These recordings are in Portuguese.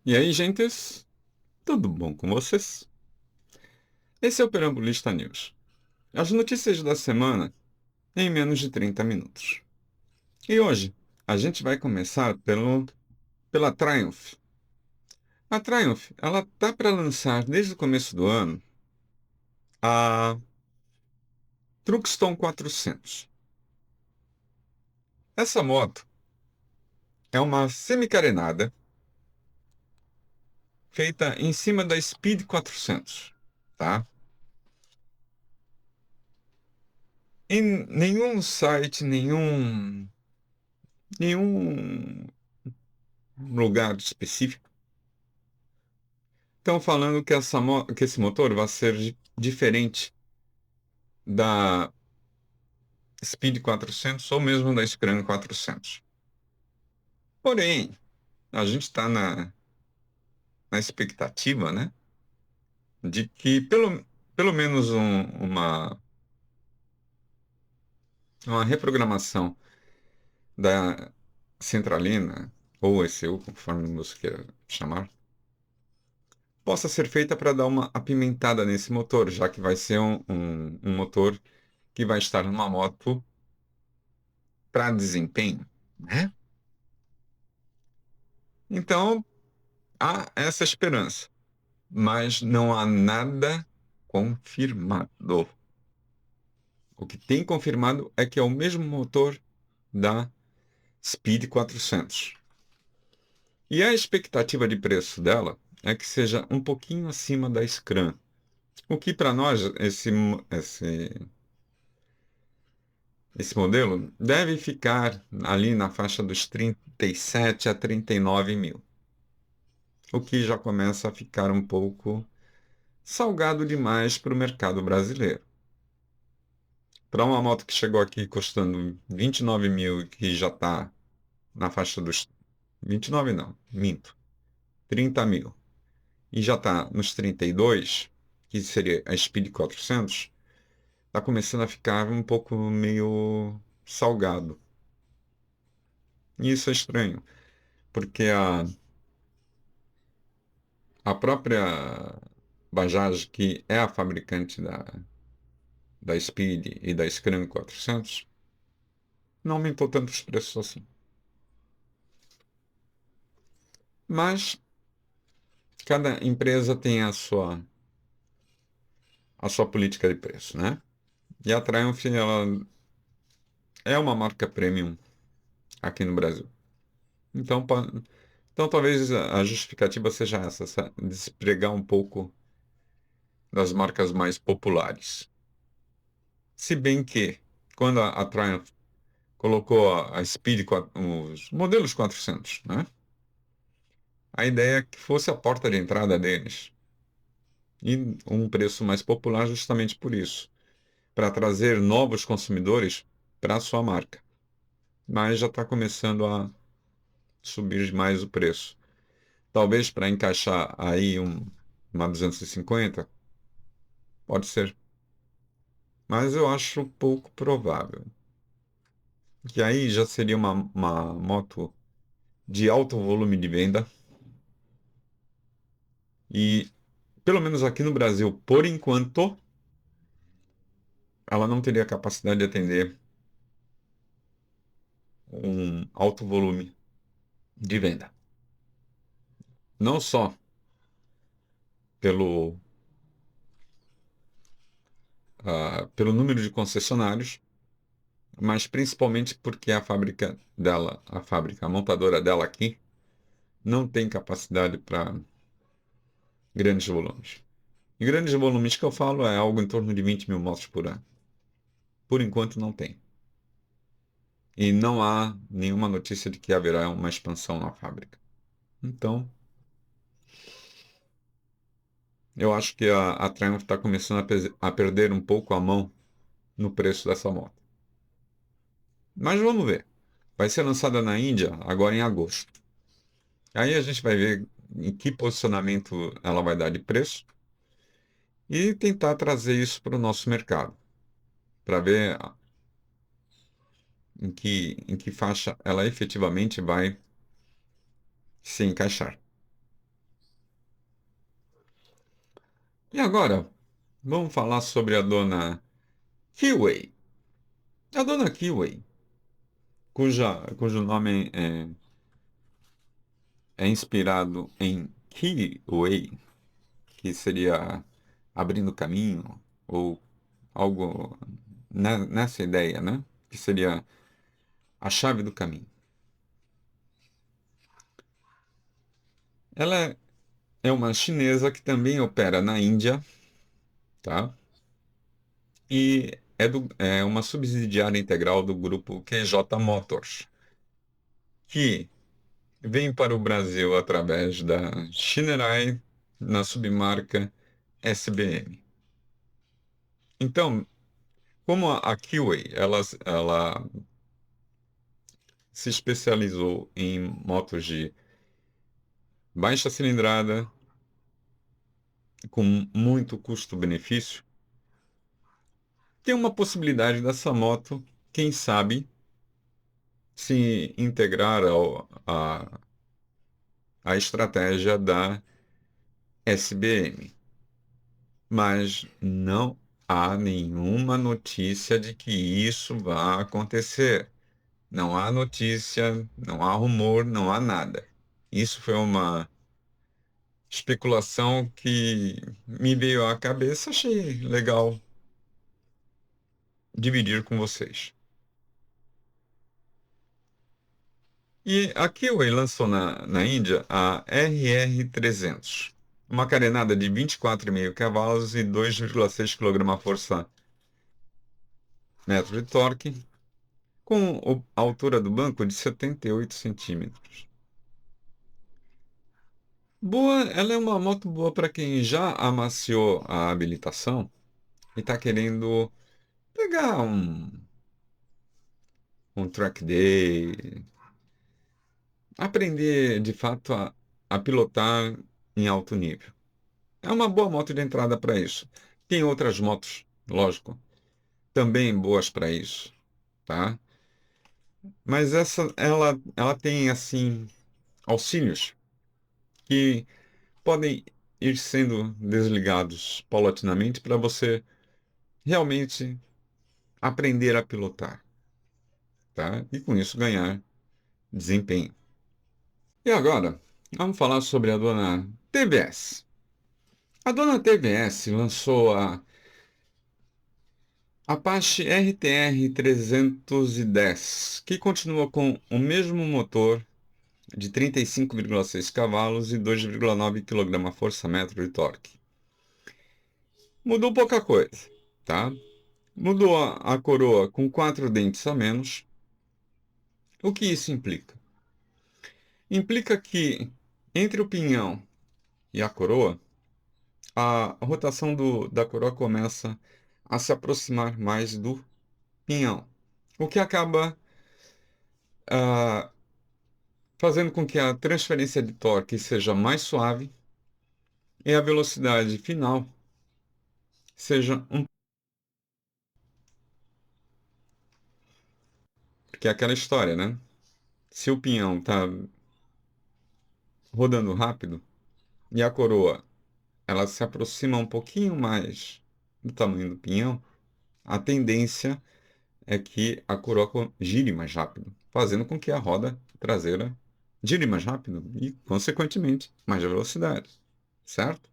E aí, gentes? Tudo bom com vocês? Esse é o Perambulista News. As notícias da semana em menos de 30 minutos. E hoje, a gente vai começar pela Triumph. A Triumph, ela tá para lançar desde o começo do ano a Truxton 400. Essa moto é uma semicarenada feita em cima da Speed 400, tá? Em nenhum site, nenhum lugar específico estão falando que, que esse motor vai ser diferente da Speed 400 ou mesmo da Scram 400. Porém, a gente está na expectativa, né, de que pelo menos uma reprogramação da centralina, ou ECU, conforme você queira chamar, possa ser feita para dar uma apimentada nesse motor, já que vai ser um motor que vai estar numa moto para desempenho, né? Então, há essa esperança, mas não há nada confirmado. O que tem confirmado é que é o mesmo motor da Speed 400. E a expectativa de preço dela é que seja um pouquinho acima da Scram. O que para nós, esse modelo deve ficar ali na faixa dos 37 a 39 mil. O que já começa a ficar um pouco salgado demais para o mercado brasileiro. Para uma moto que chegou aqui custando 29 mil e que já está na faixa dos 29 não, minto, 30 mil, e já está nos 32, que seria a Speed 400, está começando a ficar um pouco meio salgado. E isso é estranho, porque a própria Bajaj, que é a fabricante da Speed e da Scram 400, não aumentou tanto os preços assim. Mas cada empresa tem a sua política de preço, né? E a Triumph, ela é uma marca premium aqui no Brasil. Então, então talvez a justificativa seja essa, despregar um pouco das marcas mais populares. Se bem que, quando a Triumph colocou a Speed, os modelos 400, né? A ideia é que fosse a porta de entrada deles. E um preço mais popular justamente por isso, para trazer novos consumidores para a sua marca. Mas já está começando a subir mais o preço. Talvez para encaixar aí uma 250, pode ser. Mas eu acho pouco provável. Que aí já seria uma moto de alto volume de venda. E, pelo menos aqui no Brasil, por enquanto, ela não teria capacidade de atender um alto volume de venda. Não só pelo, pelo número de concessionários, mas principalmente porque a fábrica dela, a montadora dela aqui, não tem capacidade para grandes volumes. E grandes volumes que eu falo é algo em torno de 20 mil motos por ano. Por enquanto não tem. E não há nenhuma notícia de que haverá uma expansão na fábrica. Então, eu acho que a Triumph está começando a perder um pouco a mão no preço dessa moto. Mas vamos ver. Vai ser lançada na Índia agora em agosto. Aí a gente vai ver em que posicionamento ela vai dar de preço e tentar trazer isso para o nosso mercado, para ver em que faixa ela efetivamente vai se encaixar. E agora, vamos falar sobre a dona Kiwi. A dona Kiwi, cujo nome é inspirado em Kiwi, que seria abrindo caminho, ou algo nessa ideia, né? Que seria a chave do caminho. Ela é uma chinesa que também opera na Índia, tá? E é uma subsidiária integral do grupo QJ Motors, que vem para o Brasil através da Shinerai na submarca SBM. Então, como a Kiwi, ela se especializou em motos de baixa cilindrada, com muito custo-benefício, tem uma possibilidade dessa moto, quem sabe, se integrar à estratégia da SBM. Mas não há nenhuma notícia de que isso vá acontecer. Não há notícia, não há rumor, não há nada. Isso foi uma especulação que me veio à cabeça, achei legal dividir com vocês. E a Kiwi lançou na Índia a RR300, uma carenada de 24,5 cavalos e 2,6 kgfm de torque, com a altura do banco de 78 centímetros. Boa, ela é uma moto boa para quem já amaciou a habilitação e está querendo pegar um track day, aprender de fato a pilotar em alto nível. É uma boa moto de entrada para isso. Tem outras motos, lógico, também boas para isso, tá? Mas ela tem assim auxílios que podem ir sendo desligados paulatinamente para você realmente aprender a pilotar, tá? E com isso ganhar desempenho. E agora, vamos falar sobre a dona TVS. A dona TVS lançou a Apache RTR 310, que continua com o mesmo motor de 35,6 cavalos e 2,9 kgfm de torque. Mudou pouca coisa, tá? Mudou a coroa com 4 dentes a menos. O que isso implica? Implica que entre o pinhão e a coroa, a rotação da coroa começa a se aproximar mais do pinhão, o que acaba ah, fazendo com que a transferência de torque seja mais suave e a velocidade final seja porque é aquela história, né? Se o pinhão está rodando rápido e a coroa ela se aproxima um pouquinho mais do tamanho do pinhão, a tendência é que a coroa gire mais rápido, fazendo com que a roda traseira gire mais rápido e, consequentemente, mais velocidade, certo?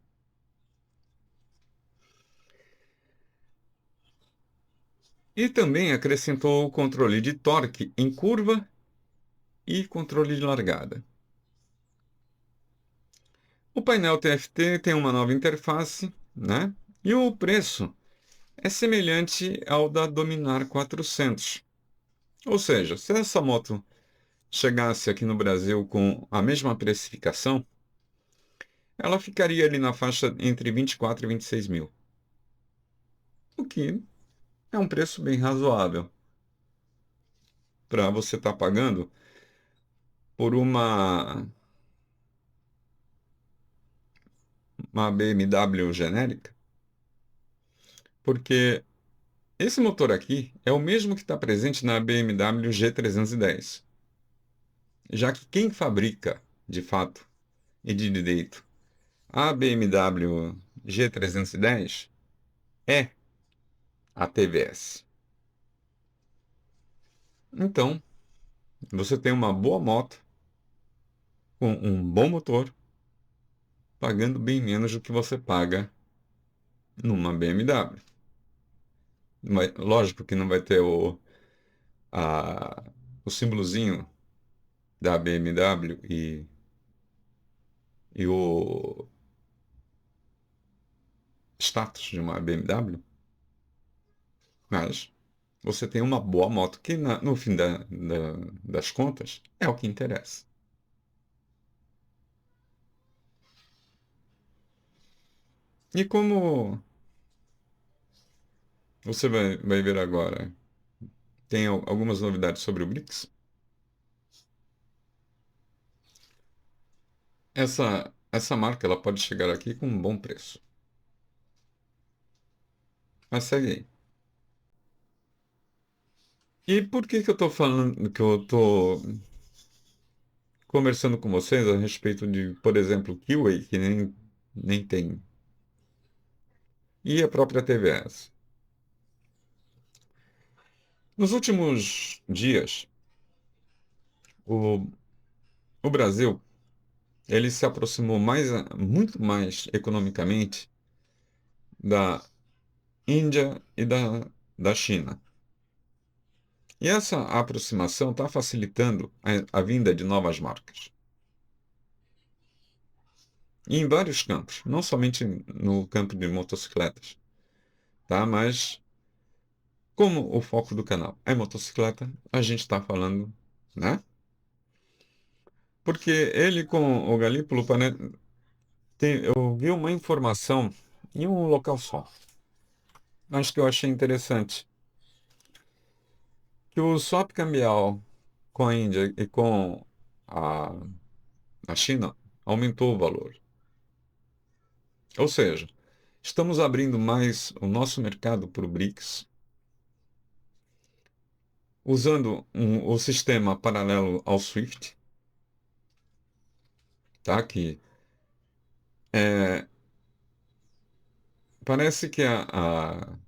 E também acrescentou o controle de torque em curva e controle de largada. O painel TFT tem uma nova interface, né? E o preço é semelhante ao da Dominar 400. Ou seja, se essa moto chegasse aqui no Brasil com a mesma precificação, ela ficaria ali na faixa entre 24 e 26 mil. O que é um preço bem razoável para você estar pagando por uma BMW genérica, porque esse motor aqui é o mesmo que está presente na BMW G310, já que quem fabrica, de fato, e de direito, a BMW G310 é a TVS. Então, você tem uma boa moto com um bom motor, pagando bem menos do que você paga numa BMW. Lógico que não vai ter a, o símbolozinho da BMW e o status de uma BMW, mas você tem uma boa moto que no fim das contas é o que interessa. E como você vai ver agora, tem algumas novidades sobre o BRICS. Essa marca ela pode chegar aqui com um bom preço. Mas segue aí. E por que que eu estou falando que eu estou conversando com vocês a respeito de, por exemplo, Kiwi, que nem tem, e a própria TVS? Nos últimos dias, o, o Brasil ele se aproximou muito mais economicamente da Índia e da China. E essa aproximação está facilitando a vinda de novas marcas. E em vários campos, não somente no campo de motocicletas, tá? Mas como o foco do canal é motocicleta, a gente está falando, né? Porque ele com o Galípolo, eu vi uma informação em um local só, mas que eu achei interessante, que o swap cambial com a Índia e com a, a China aumentou o valor. Ou seja, estamos abrindo mais o nosso mercado para o BRICS, usando o sistema paralelo ao SWIFT, tá? Que é, parece que a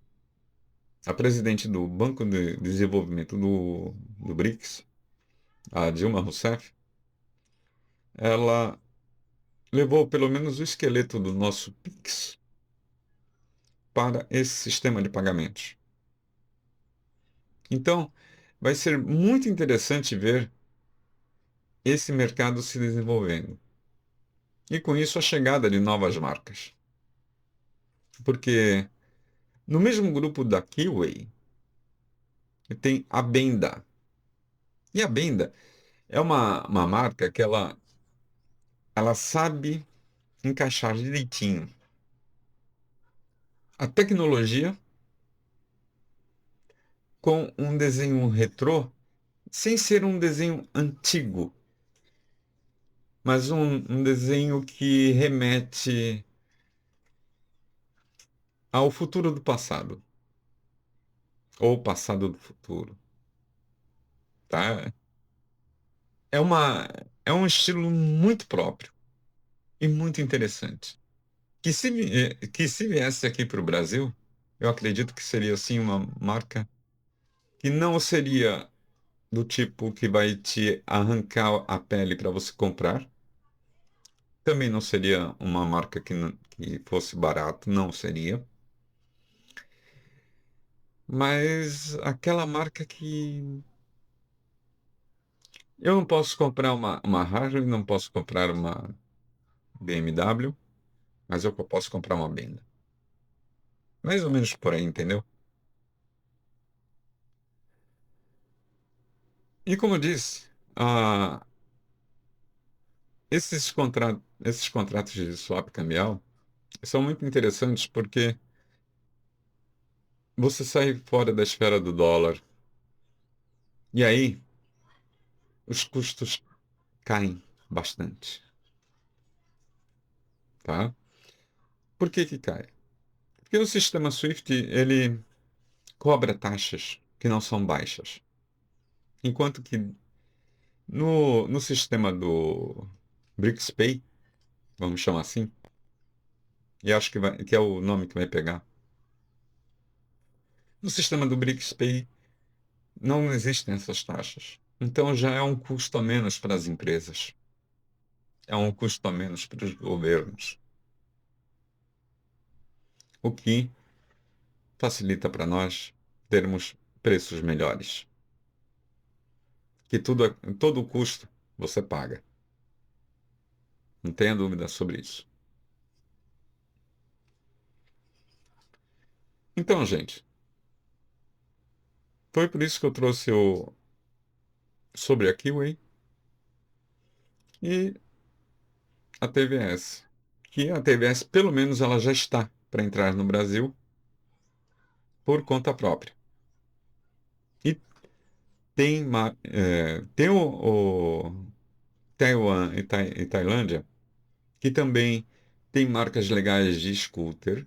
presidente do Banco de Desenvolvimento do BRICS, a Dilma Rousseff, ela levou pelo menos o esqueleto do nosso PIX para esse sistema de pagamentos. Então, vai ser muito interessante ver esse mercado se desenvolvendo. E com isso a chegada de novas marcas. Porque no mesmo grupo da Kiwi tem a Benda. E a Benda é uma marca que ela sabe encaixar direitinho a tecnologia com um desenho retrô, sem ser um desenho antigo, mas um desenho que remete ao futuro do passado, ou passado do futuro, tá? É uma, é um estilo muito próprio e muito interessante. Que se viesse aqui para o Brasil, eu acredito que seria assim uma marca que não seria do tipo que vai te arrancar a pele para você comprar. Também não seria uma marca que fosse barato, não seria. Mas aquela marca que eu não posso comprar uma Harley, não posso comprar uma BMW, mas eu posso comprar uma Benda. Mais ou menos por aí, entendeu? E como eu disse, esses contratos de swap cambial são muito interessantes porque você sai fora da esfera do dólar e aí os custos caem bastante, tá? Por que que cai? Porque o sistema SWIFT, ele cobra taxas que não são baixas, enquanto que no sistema do BRICS Pay, vamos chamar assim, e acho que é o nome que vai pegar. No sistema do BRICS Pay não existem essas taxas. Então já é um custo a menos para as empresas. É um custo a menos para os governos. O que facilita para nós termos preços melhores. Que todo o custo você paga. Não tenha dúvida sobre isso. Então, gente, foi por isso que eu trouxe sobre a Kiwi e a TVS. Que a TVS, pelo menos, ela já está para entrar no Brasil por conta própria. E tem o Taiwan e Tailândia, que também tem marcas legais de scooter,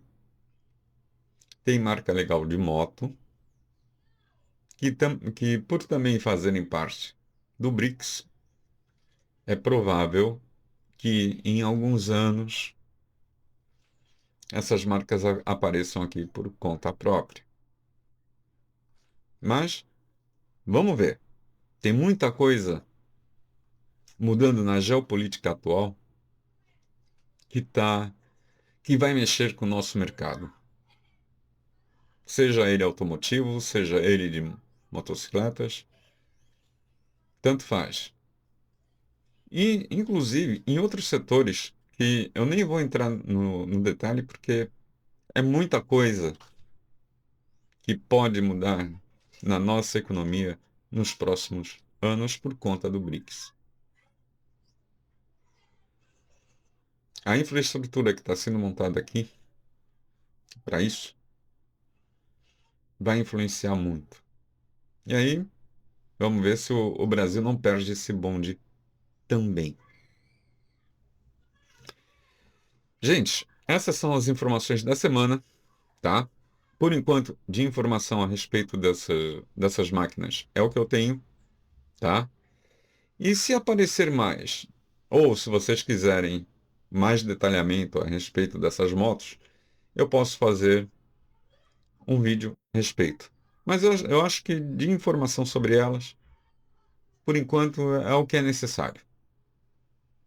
tem marca legal de moto, que por também fazerem parte do BRICS, é provável que em alguns anos essas marcas apareçam aqui por conta própria. Mas vamos ver. Tem muita coisa mudando na geopolítica atual que vai mexer com o nosso mercado. Seja ele automotivo, seja ele de motocicletas, tanto faz. E, inclusive, em outros setores que eu nem vou entrar no detalhe porque é muita coisa que pode mudar na nossa economia nos próximos anos por conta do BRICS. A infraestrutura que está sendo montada aqui para isso vai influenciar muito. E aí, vamos ver se o Brasil não perde esse bonde também. Gente, essas são as informações da semana, tá? Por enquanto, de informação a respeito dessas máquinas é o que eu tenho, tá? E se aparecer mais, ou se vocês quiserem mais detalhamento a respeito dessas motos, eu posso fazer um vídeo a respeito. Mas eu acho que de informação sobre elas, por enquanto, é o que é necessário,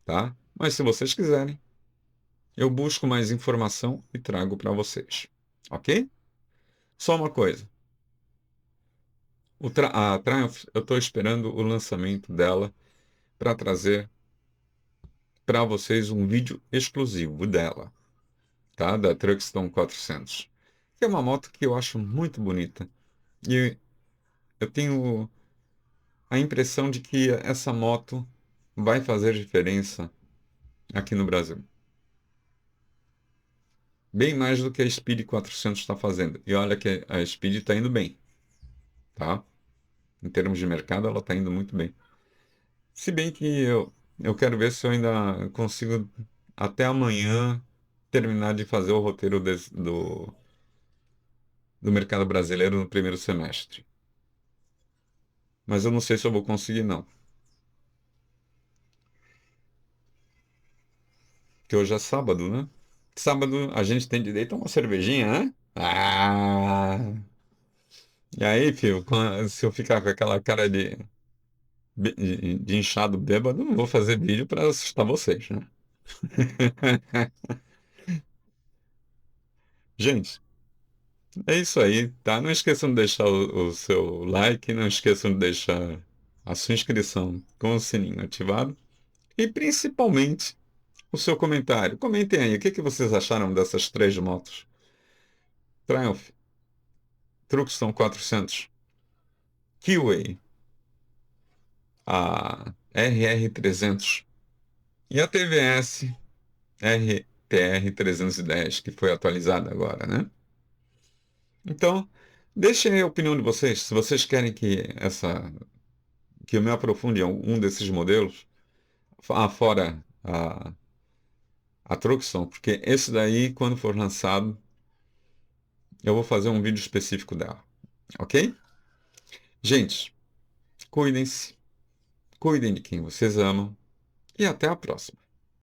tá? Mas se vocês quiserem, eu busco mais informação e trago para vocês, ok? Só uma coisa. A Triumph, eu estou esperando o lançamento dela para trazer para vocês um vídeo exclusivo dela, tá? Da Truckstone 400, que é uma moto que eu acho muito bonita. E eu tenho a impressão de que essa moto vai fazer diferença aqui no Brasil. Bem mais do que a Speed 400 está fazendo. E olha que a Speed está indo bem, tá? Em termos de mercado, ela está indo muito bem. Se bem que eu quero ver se eu ainda consigo, até amanhã, terminar de fazer o roteiro do mercado brasileiro no primeiro semestre. Mas eu não sei se eu vou conseguir, não. Porque hoje é sábado, né? Sábado a gente tem direito a uma cervejinha, né? Ah! E aí, filho, se eu ficar com aquela cara de inchado bêbado, não vou fazer vídeo para assustar vocês, né? Gente, é isso aí, tá? Não esqueçam de deixar o seu like, não esqueçam de deixar a sua inscrição com o sininho ativado e principalmente o seu comentário. Comentem aí, o que que vocês acharam dessas três motos? Triumph, Truxton 400, Kiwi, a RR300 e a TVS RTR 310, que foi atualizada agora, né? Então, deixem aí a opinião de vocês. Se vocês querem que eu me aprofunde em um desses modelos, fora a Truxton, porque esse daí, quando for lançado, eu vou fazer um vídeo específico dela, ok? Gente, cuidem-se, cuidem de quem vocês amam e até a próxima.